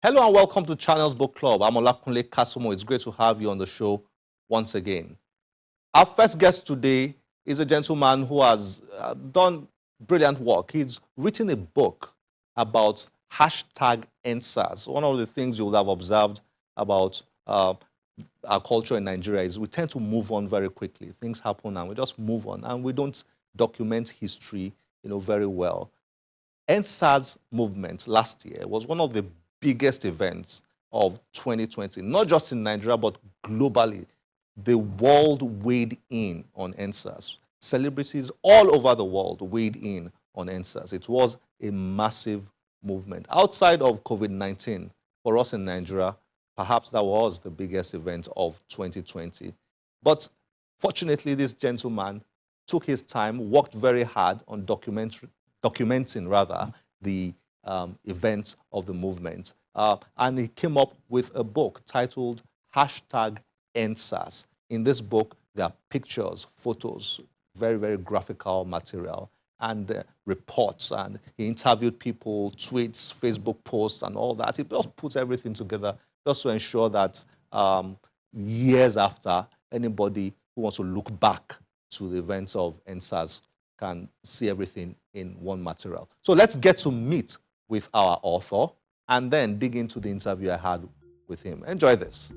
Hello and welcome to Channels Book Club. I'm Olakunle Kasumo. It's great to have you on the show once again. Our first guest today is a gentleman who has done brilliant work. He's written a book about hashtag NSAS. One of the things you will have observed about our culture in Nigeria is we tend to move on very quickly. Things happen and we just move on and we don't document history, very well. NSAS movement last year was one of the biggest events of 2020, not just in Nigeria, but globally. The world weighed in on NSAS. Celebrities all over the world weighed in on NSAS. It was a massive movement. Outside of COVID-19, for us in Nigeria, perhaps that was the biggest event of 2020. But fortunately, this gentleman took his time, worked very hard on documenting the events of the movement. And he came up with a book titled hashtag NSAS. In this book, there are pictures, photos, very, very graphical material, and reports. And he interviewed people, tweets, Facebook posts, and all that. He just put everything together just to ensure that years after, anybody who wants to look back to the events of NSAS can see everything in one material. So let's get to meet with our author and then dig into the interview I had with him. Enjoy this.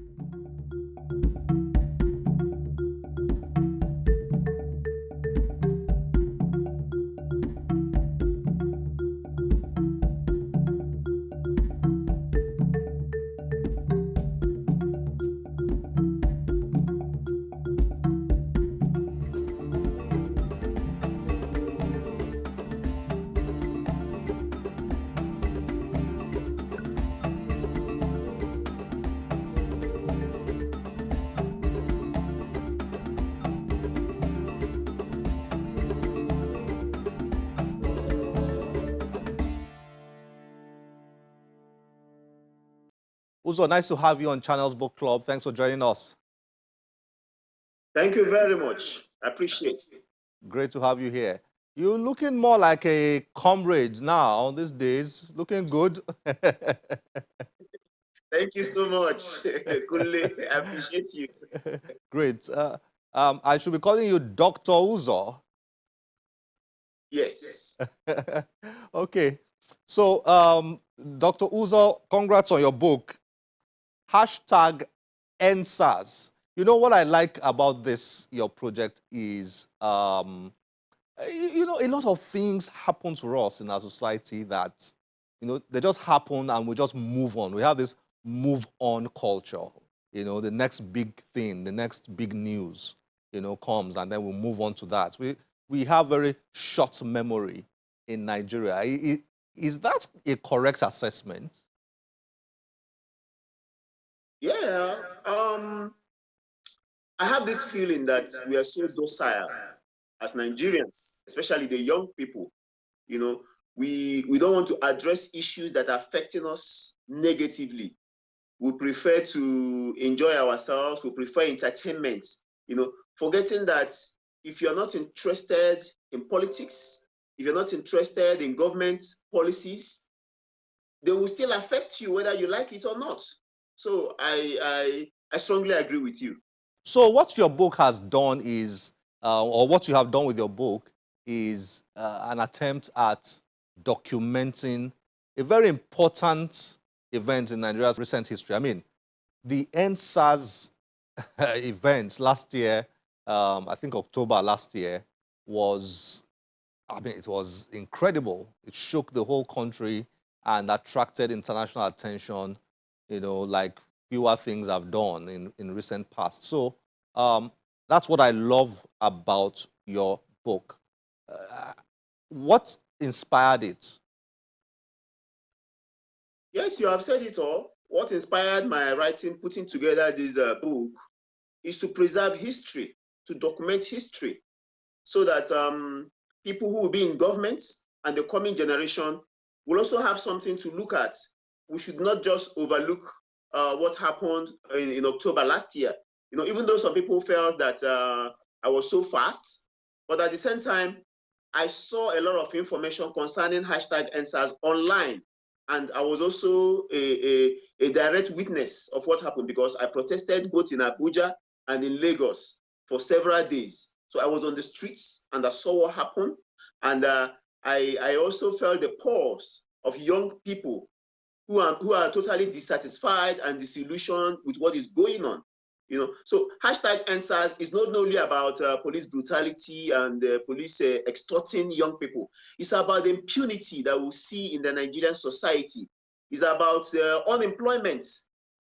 Uzo, nice to have you on Channels Book Club. Thanks for joining us. Thank you very much. I appreciate it. Great to have you here. You're looking more like a comrade now these days. Looking good. Thank you so much, Kunle. I appreciate you. Great. I should be calling you Dr. Uzo. Yes. Okay. So, Dr. Uzo, congrats on your book, hashtag NSAS. You know what I like about your project is, a lot of things happen to us in our society that, they just happen and we just move on. We have this move on culture. The next big thing, the next big news, comes and then we move on to that. We have very short memory in Nigeria. Is that a correct assessment? Yeah. I have this feeling that we are so docile as Nigerians, especially the young people. We don't want to address issues that are affecting us negatively. We prefer to enjoy ourselves. We prefer entertainment, forgetting that if you're not interested in politics, if you're not interested in government policies, they will still affect you whether you like it or not. So I strongly agree with you. So what your book has done is, or what you have done with your book is an attempt at documenting a very important event in Nigeria's recent history. I mean, the NSAS event last year, I think October last year, it was incredible. It shook the whole country and attracted international attention, like fewer things have done in recent past. So that's what I love about your book. What inspired it? Yes, you have said it all. What inspired my writing, putting together this book, is to preserve history, to document history, so that people who will be in government and the coming generation will also have something to look at. We should not just overlook what happened in October last year. Even though some people felt that I was so fast, but at the same time, I saw a lot of information concerning hashtag NSAS online. And I was also a direct witness of what happened because I protested both in Abuja and in Lagos for several days. So I was on the streets and I saw what happened. And I also felt the pulse of young people who are totally dissatisfied and disillusioned with what is going on. So hashtag NSAS is not only about police brutality and police extorting young people. It's about the impunity that we see in the Nigerian society. It's about unemployment.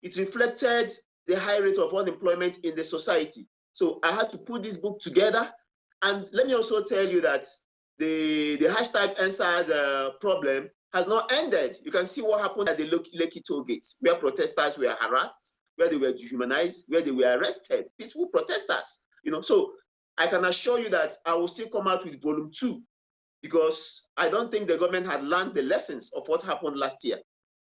It reflected the high rate of unemployment in the society. So I had to put this book together. And let me also tell you that the hashtag NSAS problem has not ended. You can see what happened at the Lekki toll gates, where protesters were harassed, where they were dehumanized, where they were arrested, peaceful protesters. So I can assure you that I will still come out with volume 2 because I don't think the government had learned the lessons of what happened last year.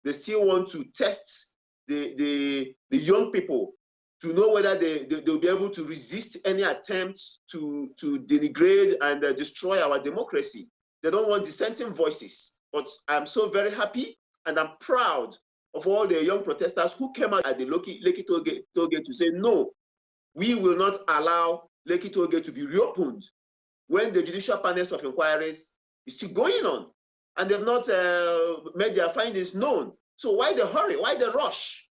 They still want to test the young people to know whether they'll be able to resist any attempt to denigrate and destroy our democracy. They don't want dissenting voices. But I'm so very happy and I'm proud of all the young protesters who came out at the Lekki toll gate to say, no, we will not allow Lekki toll gate to be reopened when the judicial panels of inquiries is still going on and they've not made their findings known. So why the hurry? Why the rush?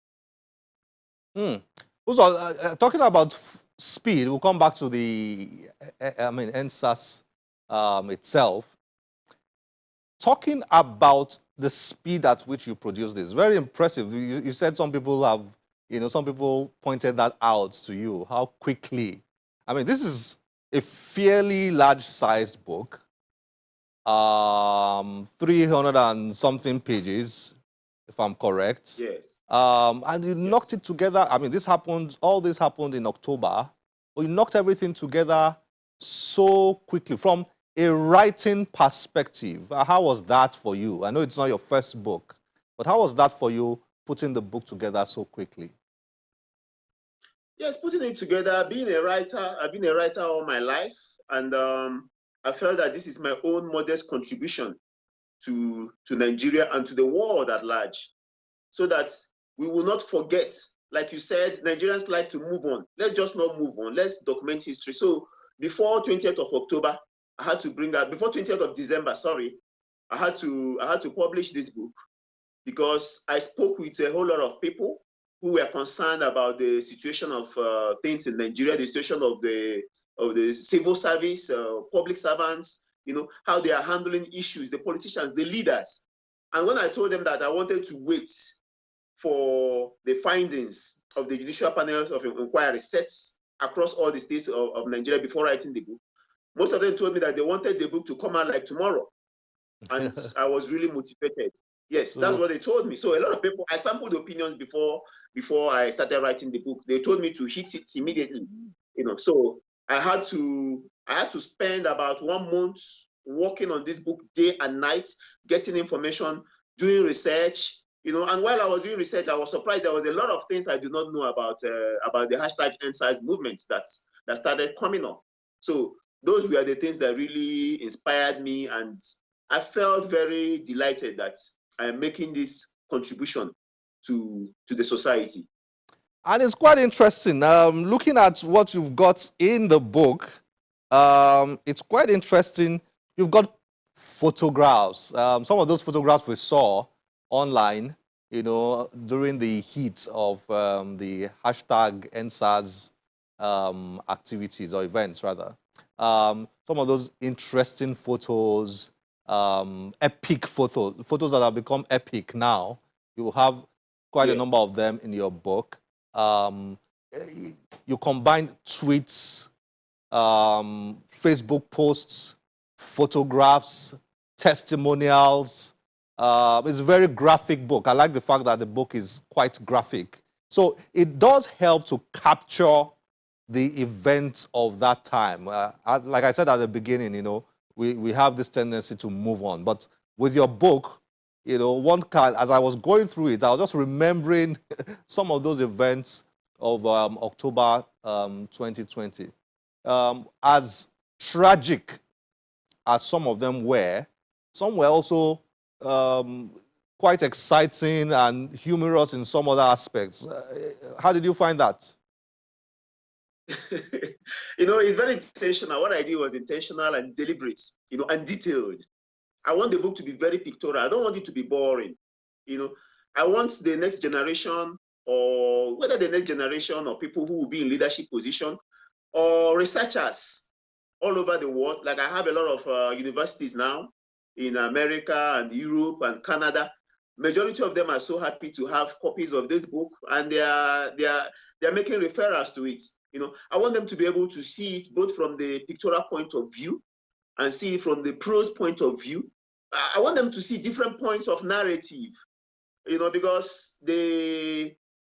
Also, talking about speed, we'll come back to the, NSAS itself. Talking about the speed at which you produce this, very impressive. You said some people have, some people pointed that out to you, how quickly. This is a fairly large-sized book, 300 and something pages, if I'm correct. Yes. And you knocked it together. All this happened in October, but you knocked everything together so quickly. From a writing perspective, how was that for you? I know it's not your first book, but how was that for you, putting the book together so quickly? Yes, putting it together, being a writer, I've been a writer all my life, and I felt that this is my own modest contribution to Nigeria and to the world at large, so that we will not forget. Like you said, Nigerians like to move on. Let's just not move on. Let's document history. So before 20th of October, I had to bring out, before 20th of December, sorry, I had to publish this book because I spoke with a whole lot of people who were concerned about the situation of things in Nigeria, the situation of the civil service, public servants, how they are handling issues, the politicians, the leaders. And when I told them that I wanted to wait for the findings of the judicial panels of inquiry sets across all the states of Nigeria before writing the book, most of them told me that they wanted the book to come out like tomorrow. And I was really motivated. Yes, that's what they told me. So a lot of people, I sampled opinions before I started writing the book. They told me to hit it immediately. So I had to spend about 1 month working on this book day and night, getting information, doing research. And while I was doing research, I was surprised there was a lot of things I do not know about the hashtag NSAS movement that started coming up. So those were the things that really inspired me, and I felt very delighted that I am making this contribution to the society. And it's quite interesting. Looking at what you've got in the book, it's quite interesting. You've got photographs. Some of those photographs we saw online, during the heat of the hashtag NSAS activities or events, rather. Some of those interesting photos, epic photos that have become epic now. You will have quite a number of them in your book. You combined tweets, Facebook posts, photographs, testimonials. It's a very graphic book. I like the fact that the book is quite graphic. So it does help to capture the events of that time. Like I said at the beginning, we have this tendency to move on. But with your book, as I was going through it, I was just remembering some of those events of October 2020. As tragic as some of them were, some were also quite exciting and humorous in some other aspects. How did you find that? It's very intentional. What I did was intentional and deliberate, and detailed. I want the book to be very pictorial. I don't want it to be boring. I want the next generation, or whether the next generation or people who will be in leadership position, or researchers all over the world. Like I have a lot of universities now in America and Europe and Canada. Majority of them are so happy to have copies of this book, and they are making referrals to it. I want them to be able to see it both from the pictorial point of view and see it from the prose point of view. I want them to see different points of narrative, because this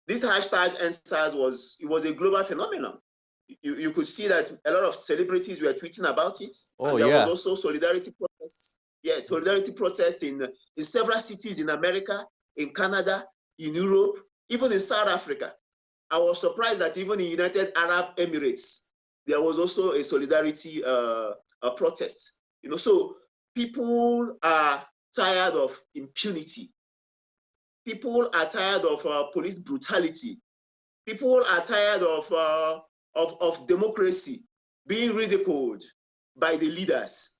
hashtag EndSARS was a global phenomenon. You could see that a lot of celebrities were tweeting about it. Oh, and there yeah. was also solidarity protests. Yes, solidarity protests in several cities in America, in Canada, in Europe, even in South Africa. I was surprised that even in United Arab Emirates, there was also a solidarity protest. So people are tired of impunity. People are tired of police brutality. People are tired of democracy being ridiculed by the leaders.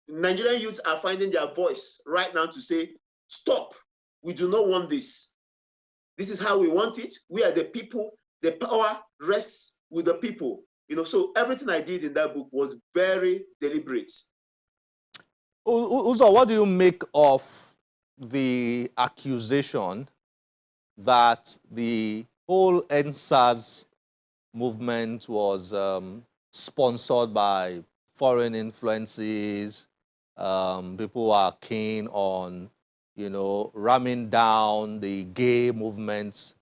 Nigerian youths are finding their voice right now to say, stop, we do not want this. This is how we want it. We are the people. The power rests with the people. So everything I did in that book was very deliberate. Uzo, what do you make of the accusation that the whole EndSARS movement was sponsored by foreign influences? People are keen on, ramming down the gay movements,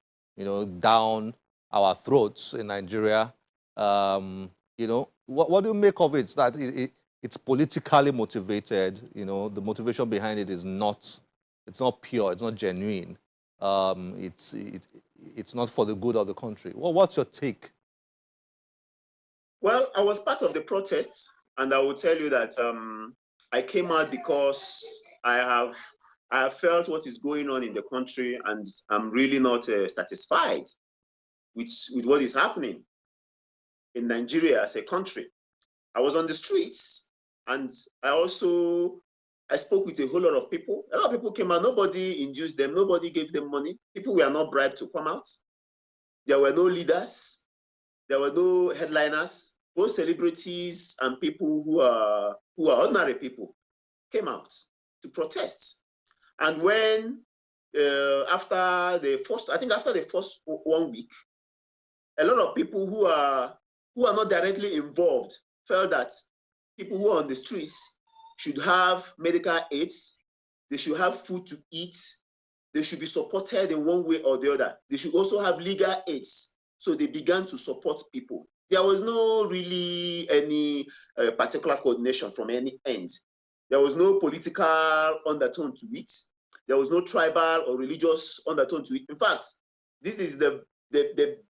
down our throats in Nigeria. What do you make of it? That it's politically motivated. The motivation behind it is not pure. It's not genuine. It's not for the good of the country. Well, what's your take? Well, I was part of the protests, and I will tell you that I came out because I have felt what is going on in the country, and I'm really not satisfied with what is happening in Nigeria as a country. I was on the streets, and I spoke with a whole lot of people. A lot of people came out. Nobody induced them. Nobody gave them money. People were not bribed to come out. There were no leaders. There were no headliners. Both celebrities and people who are ordinary people came out to protest. And when after the first 1 week, a lot of people who are not directly involved felt that people who are on the streets should have medical aids, they should have food to eat, they should be supported in one way or the other. They should also have legal aids. So they began to support people. There was no really any particular coordination from any end. There was no political undertone to it. There was no tribal or religious undertone to it. In fact, this is the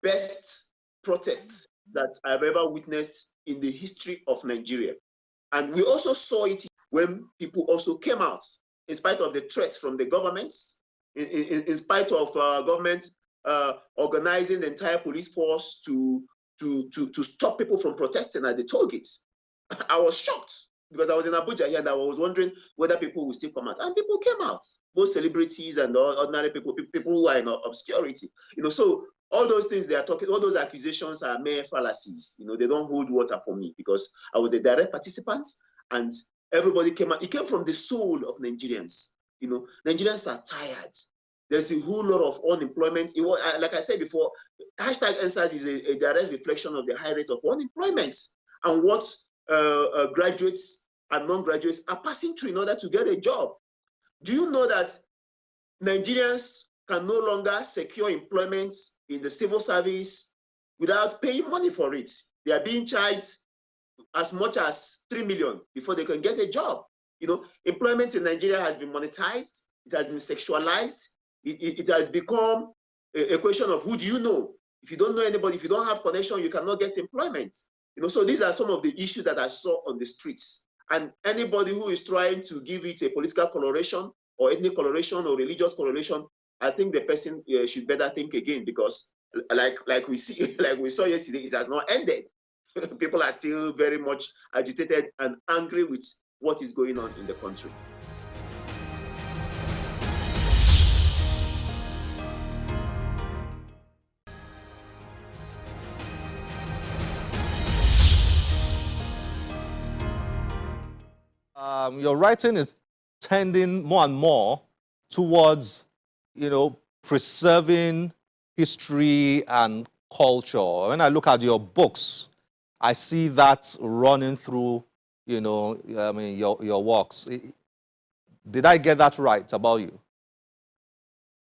best protests that I've ever witnessed in the history of Nigeria. And we also saw it when people also came out, in spite of the threats from the government, in spite of government organizing the entire police force to stop people from protesting at the toll gate. I was shocked because I was in Abuja here and I was wondering whether people would still come out. And people came out, both celebrities and ordinary people who are in obscurity. So all those things they are talking, all those accusations are mere fallacies. They don't hold water for me because I was a direct participant and everybody came out. It came from the soul of Nigerians. Nigerians are tired. There's a whole lot of unemployment. Like I said before, hashtag EndSARS is a direct reflection of the high rate of unemployment and what graduates and non-graduates are passing through in order to get a job. Do you know that Nigerians can no longer secure employment in the civil service without paying money for it? They are being charged as much as 3 million before they can get a job. Employment in Nigeria has been monetized. It has been sexualized. It has become a question of who do you know? If you don't know anybody, if you don't have connection, you cannot get employment. So these are some of the issues that I saw on the streets. And anybody who is trying to give it a political coloration or ethnic coloration or religious coloration, I think the person should better think again, because like we see, like we saw yesterday, it has not ended. People are still very much agitated and angry with what is going on in the country. Your writing is tending more and more towards, preserving history and culture. When I look at your books, I see that running through, your works. Did I get that right about you?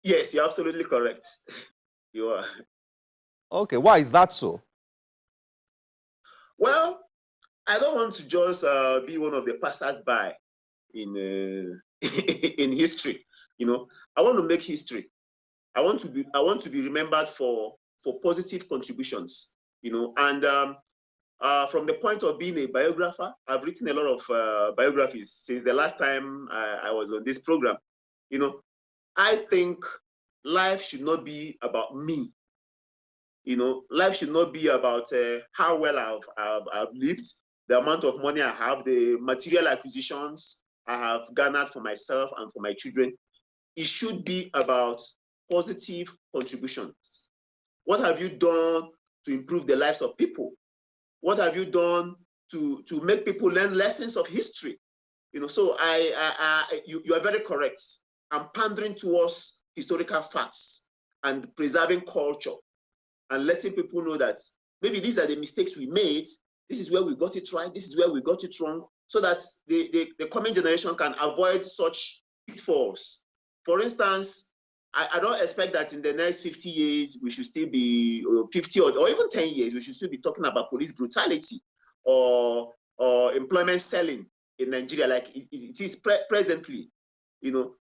Yes, you're absolutely correct. You are. Okay, why is that so? Well, I don't want to just be one of the passers-by in in history. I want to make history. I want to be remembered for positive contributions. And from the point of being a biographer, I've written a lot of biographies since the last time I was on this program. I think life should not be about me. Life should not be about how well I've lived, the amount of money I have, the material acquisitions I have garnered for myself and for my children. It should be about positive contributions. What have you done to improve the lives of people? What have you done to make people learn lessons of history? So you are very correct. I'm pandering towards historical facts and preserving culture and letting people know that maybe these are the mistakes we made. This is where we got it right. This is where we got it wrong, so that the coming generation can avoid such pitfalls. For instance, I don't expect that in the next 50 years, we should still be 50 or even 10 years, we should still be talking about police brutality or employment selling in Nigeria like it is presently.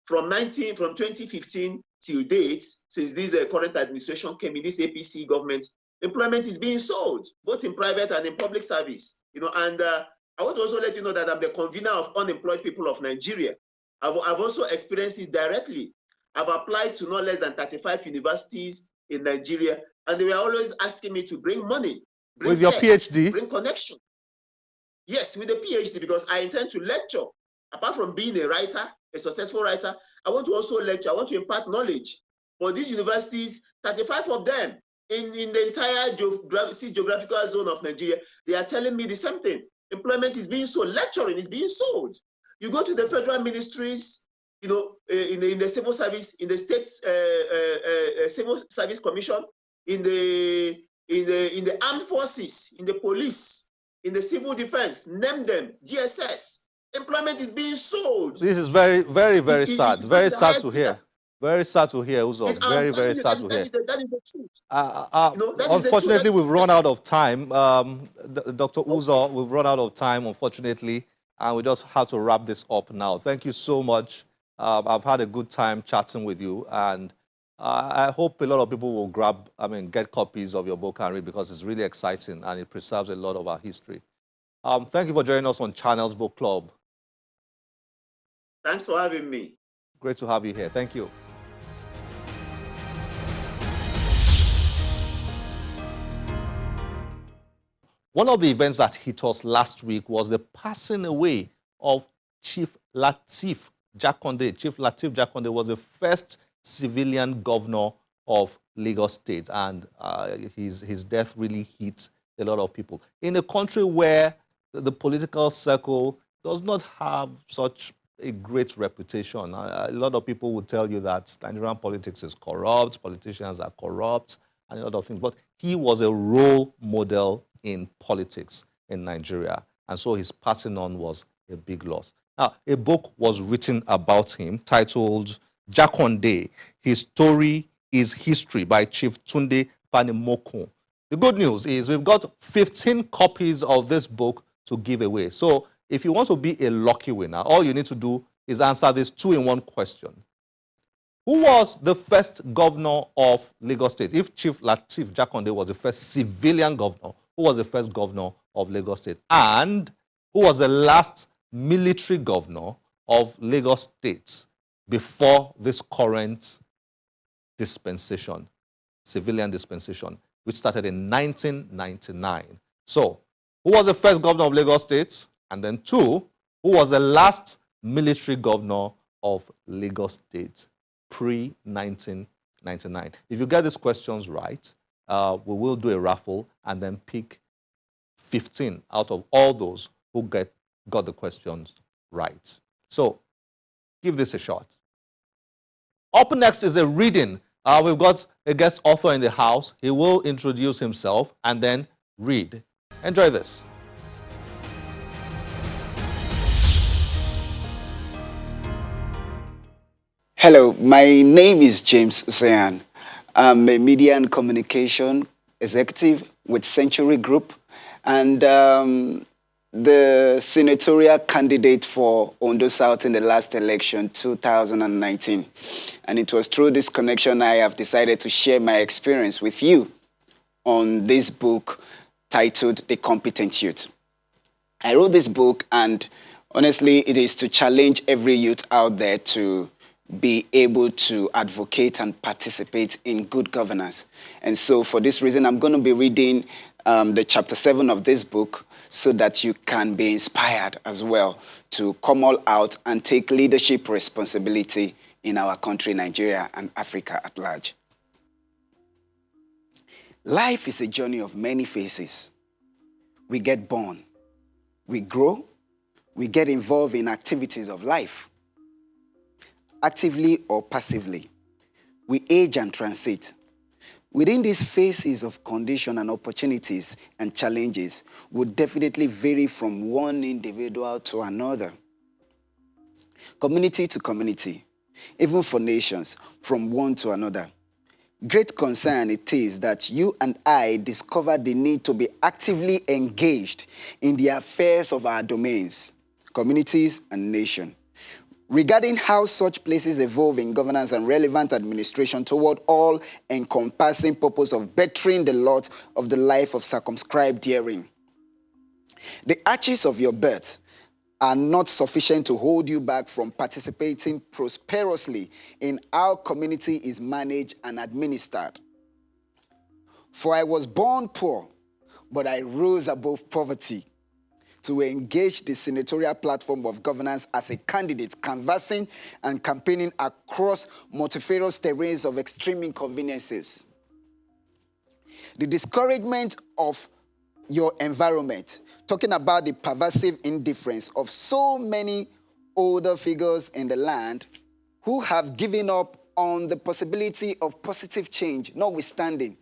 From 2015 till date, since this current administration came in, this APC government, employment is being sold, both in private and in public service. And I want to also let you know that I'm the convener of Unemployed People of Nigeria. I've also experienced this directly. I've applied to no less than 35 universities in Nigeria, and they were always asking me to bring money, bring with your PhD, bring connection. Yes, with a PhD, because I intend to lecture. Apart from being a writer, a successful writer, I want to also lecture. I want to impart knowledge. For these universities, 35 of them in the entire geographical zone of Nigeria, they are telling me the same thing. Employment is being sold. Lecturing is being sold. You go to the federal ministries, in the civil service, in the state civil service commission, in the armed forces, in the police, in the civil defense, name them, DSS. Employment is being sold. This is very, very, very sad. Very sad to hear. Very sad to hear, Uzo. Very, very sad to hear. That is the truth. Unfortunately, we've run out of time. Dr. Uzo, we've run out of time, unfortunately, and we just have to wrap this up now. Thank you so much. I've had a good time chatting with you, and I hope a lot of people will get copies of your book and read, because it's really exciting and it preserves a lot of our history. Thank you for joining us on Channels Book Club. Thanks for having me. Great to have you here. Thank you. One of the events that hit us last week was the passing away of Chief Lateef Jakande. Chief Lateef Jakande was the first civilian governor of Lagos State, and his death really hit a lot of people. In a country where the political circle does not have such a great reputation. A lot of people would tell you that Nigerian politics is corrupt, politicians are corrupt, and a lot of things. But he was a role model in politics in Nigeria, and so his passing on was a big loss. Now, a book was written about him titled Jakande, His Story is History by Chief Tunde Panimokun. The good news is we've got 15 copies of this book to give away. So if you want to be a lucky winner, all you need to do is answer this 2-in-1 question. Who was the first governor of Lagos State? If Chief Lateef Jakande was the first civilian governor, who was the first governor of Lagos State? And who was the last military governor of Lagos State? before this current dispensation, civilian dispensation, which started in 1999. So, who was the first governor of Lagos State? And then 2, who was the last military governor of Lagos State pre-1999? If you get these questions right, we will do a raffle and then pick 15 out of all those who got the questions right. So, give this a shot. Up next is a reading. We've got a guest author in the house. He will introduce himself and then read. Enjoy this. Hello, my name is James Usayan. I'm a media and communication executive with Century Group and the senatorial candidate for Ondo South in the last election, 2019. And it was through this connection I have decided to share my experience with you on this book titled The Competent Youth. I wrote this book, and honestly, it is to challenge every youth out there to be able to advocate and participate in good governance. And so for this reason, I'm going to be reading the chapter 7 of this book so that you can be inspired as well to come all out and take leadership responsibility in our country, Nigeria, and Africa at large. Life is a journey of many phases. We get born, we grow, we get involved in activities of life, actively or passively. We age and transit. Within these phases of condition and opportunities and challenges would definitely vary from one individual to another, community to community, even for nations, from one to another. Great concern it is that you and I discover the need to be actively engaged in the affairs of our domains, communities, and nation. Regarding how such places evolve in governance and relevant administration toward all-encompassing purpose of bettering the lot of the life of circumscribed herein. The arches of your birth are not sufficient to hold you back from participating prosperously in how community is managed and administered. For I was born poor, but I rose above poverty to engage the senatorial platform of governance as a candidate, canvassing and campaigning across multifarious terrains of extreme inconveniences. The discouragement of your environment, talking about the pervasive indifference of so many older figures in the land who have given up on the possibility of positive change, notwithstanding,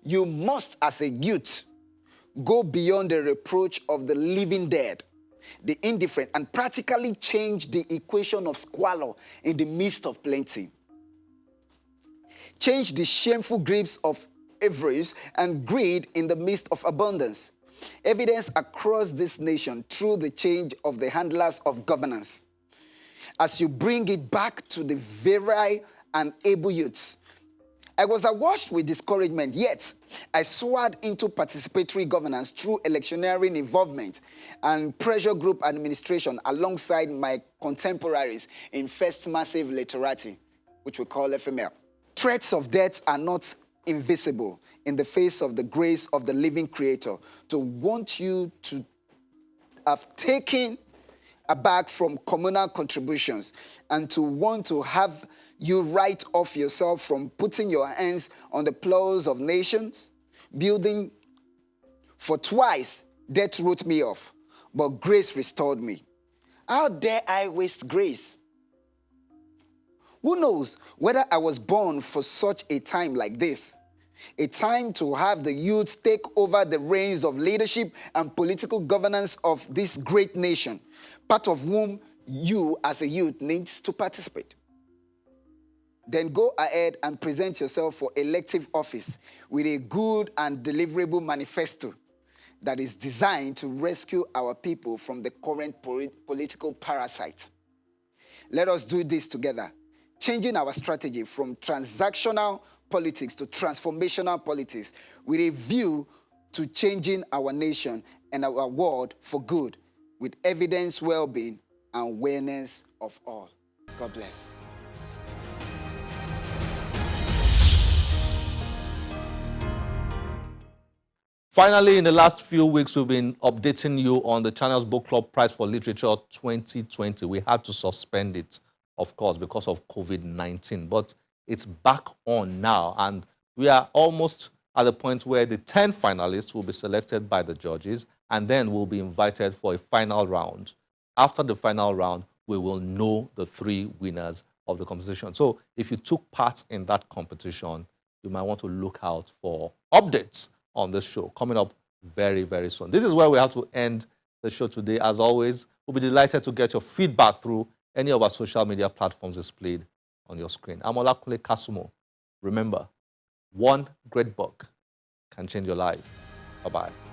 you must, as a youth, go beyond the reproach of the living dead, the indifferent, and practically change the equation of squalor in the midst of plenty. Change the shameful grips of avarice and greed in the midst of abundance. Evidence across this nation through the change of the handlers of governance. As you bring it back to the virile and able youths, I was awash with discouragement, yet I soared into participatory governance through electioneering involvement and pressure group administration alongside my contemporaries in First Massive Literati, which we call FML. Threats of death are not invisible in the face of the grace of the living Creator to want you to have taken aback from communal contributions and to want to have you write off yourself from putting your hands on the plows of nations, building. For twice death wrote me off, but grace restored me. How dare I waste grace? Who knows whether I was born for such a time like this? A time to have the youths take over the reins of leadership and political governance of this great nation, part of whom you as a youth needs to participate. Then go ahead and present yourself for elective office with a good and deliverable manifesto that is designed to rescue our people from the current political parasite. Let us do this together, changing our strategy from transactional politics to transformational politics with a view to changing our nation and our world for good with evidence, well-being, and awareness of all. God bless. Finally, in the last few weeks, we've been updating you on the channel's Book Club Prize for Literature 2020. We had to suspend it, of course, because of COVID-19, but it's back on now, and we are almost at the point where the 10 finalists will be selected by the judges, and then will be invited for a final round. After the final round, we will know the 3 winners of the competition. So if you took part in that competition, you might want to look out for updates on this show coming up very, very soon. This is where we have to end the show today. As always, we'll be delighted to get your feedback through any of our social media platforms displayed on your screen. I'm Olakunle Kasumo. Remember, one great book can change your life. Bye-bye.